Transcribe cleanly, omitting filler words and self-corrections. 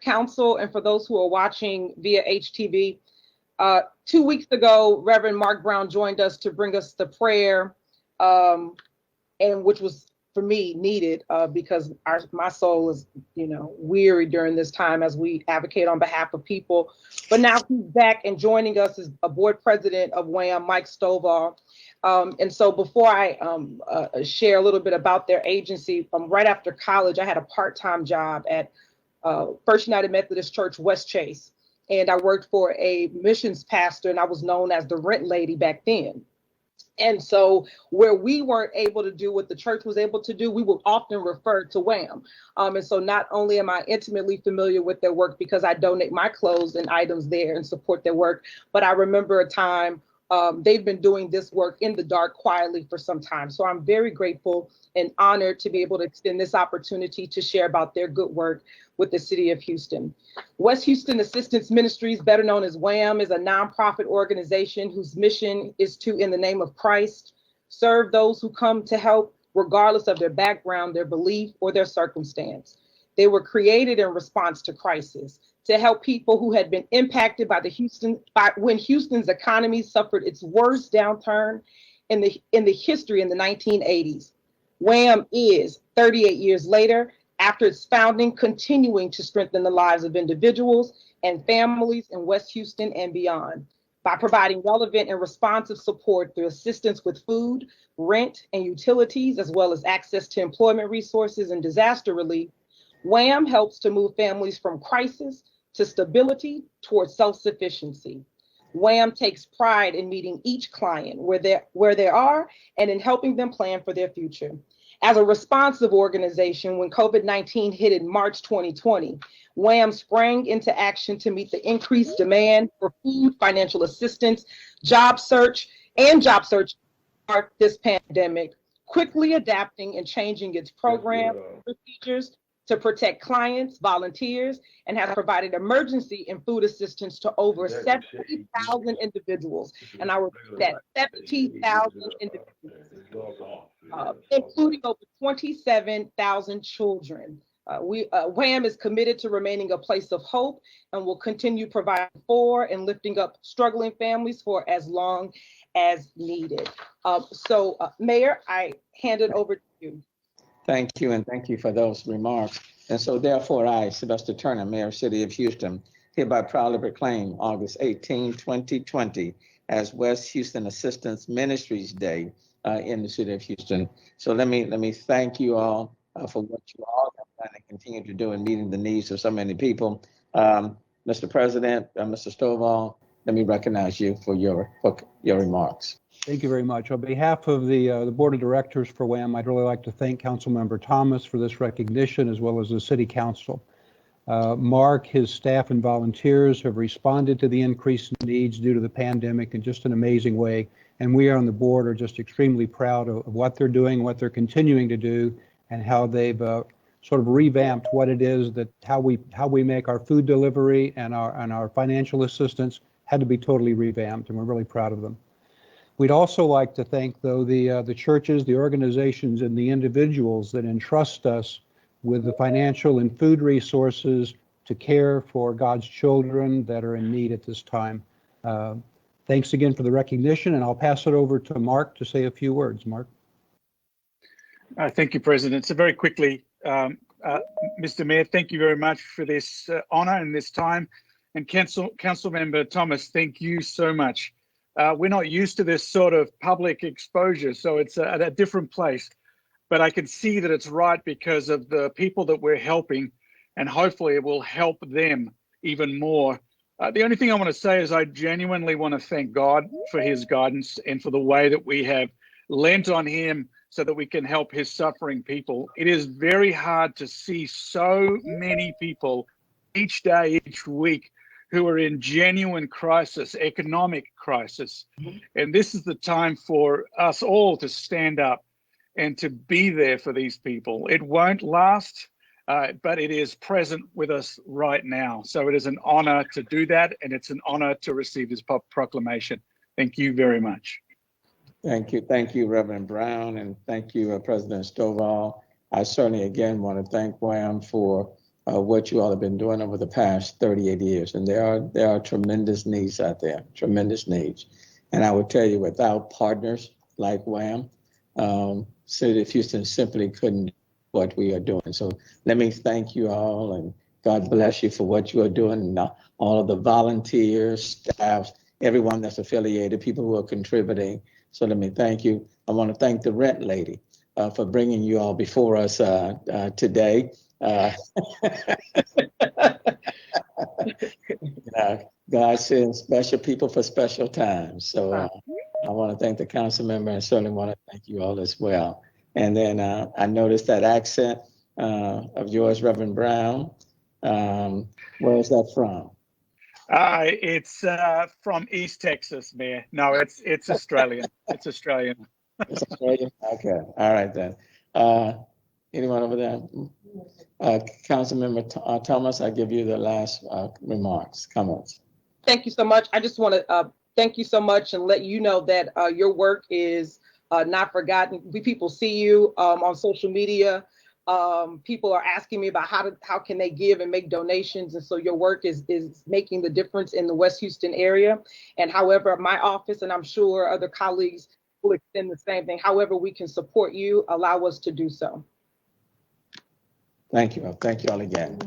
council and for those who are watching via HTV. 2 weeks ago, Reverend Mark Brown joined us to bring us the prayer, and which was for me needed because my soul is, weary during this time as we advocate on behalf of people. But now he's back and joining us as a board president of WHAM, Mike Stovall. And so before I share a little bit about their agency, right after college, I had a part-time job at First United Methodist Church, West Chase. And I worked for a missions pastor, and I was known as the rent lady back then. And so where we weren't able to do what the church was able to do, we were often referred to WHAM. And so not only am I intimately familiar with their work because I donate my clothes and items there and support their work, but I remember a time they've been doing this work in the dark quietly for some time. So I'm very grateful and honored to be able to extend this opportunity to share about their good work with the city of Houston. West Houston Assistance Ministries, better known as WHAM, is a nonprofit organization whose mission is to, in the name of Christ, serve those who come to help, regardless of their background, their belief, or their circumstance. They were created in response to crisis to help people who had been impacted by when Houston's economy suffered its worst downturn in the history in the 1980s. WHAM is 38 years later, after its founding, continuing to strengthen the lives of individuals and families in West Houston and beyond by providing relevant and responsive support through assistance with food, rent, and utilities, as well as access to employment resources and disaster relief. WHAM helps to move families from crisis to stability towards self-sufficiency. WHAM takes pride in meeting each client where they are and in helping them plan for their future. As a responsive organization, when COVID-19 hit in March 2020, WHAM sprang into action to meet the increased demand for food, financial assistance, job search for this pandemic, quickly adapting and changing its program procedures to protect clients, volunteers, and has provided emergency and food assistance to over 70,000 individuals. And I repeat that, 70,000 individuals, including over 27,000 children. WHAM is committed to remaining a place of hope and will continue providing for and lifting up struggling families for as long as needed. Mayor, I hand it over to you. Thank you, and thank you for those remarks. And so therefore I, Sylvester Turner, Mayor, City of Houston, hereby proudly proclaim August 18, 2020 as West Houston Assistance Ministries Day in the City of Houston. So let me thank you all for what you all have done and continue to do in meeting the needs of so many people. Mr. President, Mr. Stovall, let me recognize you for your remarks. Thank you very much. On behalf of the Board of Directors for WHAM, I'd really like to thank Councilmember Thomas for this recognition, as well as the City Council. Mark, his staff, and volunteers have responded to the increased needs due to the pandemic in just an amazing way. And we on the board are just extremely proud of what they're doing, what they're continuing to do, and how they've sort of revamped what it is that how we make our food delivery and our financial assistance had to be totally revamped, and we're really proud of them. We'd also like to thank, though, the churches, the organizations, and the individuals that entrust us with the financial and food resources to care for God's children that are in need at this time. Thanks again for the recognition, and I'll pass it over to Mark to say a few words. Mark. Thank you, President. So very quickly, Mr. Mayor, thank you very much for this honor and this time. And Council Member Thomas, thank you so much. We're not used to this sort of public exposure, so it's at a different place. But I can see that it's right because of the people that we're helping, and hopefully it will help them even more. The only thing I want to say is I genuinely want to thank God for his guidance and for the way that we have lent on him so that we can help his suffering people. It is very hard to see so many people each day, each week, who are in genuine crisis, economic crisis. And this is the time for us all to stand up and to be there for these people. It won't last, but it is present with us right now. So it is an honor to do that, and it's an honor to receive this proclamation. Thank you very much. Thank you, Reverend Brown, and thank you, President Stovall. I certainly again want to thank WHAM for what you all have been doing over the past 38 years. And there are tremendous needs out there, tremendous needs. And I would tell you, without partners like WHAM, City of Houston simply couldn't do what we are doing. So let me thank you all, and God bless you for what you are doing, and all of the volunteers, staffs, everyone that's affiliated, people who are contributing. So let me thank you. I want to thank the rent lady for bringing you all before us today. God sends special people for special times. So I want to thank the council member, and certainly want to thank you all as well. And then I noticed that accent of yours, Reverend Brown. Where is that from? It's from East Texas, Mayor. No, it's Australian. It's Australian. It's Australian? Okay. All right then. Anyone over there? Councilmember Thomas, I give you the last remarks, comments. Thank you so much. I just want to thank you so much and let you know that your work is not forgotten. People see you on social media. People are asking me about how can they give and make donations, and so your work is making the difference in the West Houston area. And however, my office, and I'm sure other colleagues will extend the same thing. However we can support you, allow us to do so. Thank you. Thank you all again.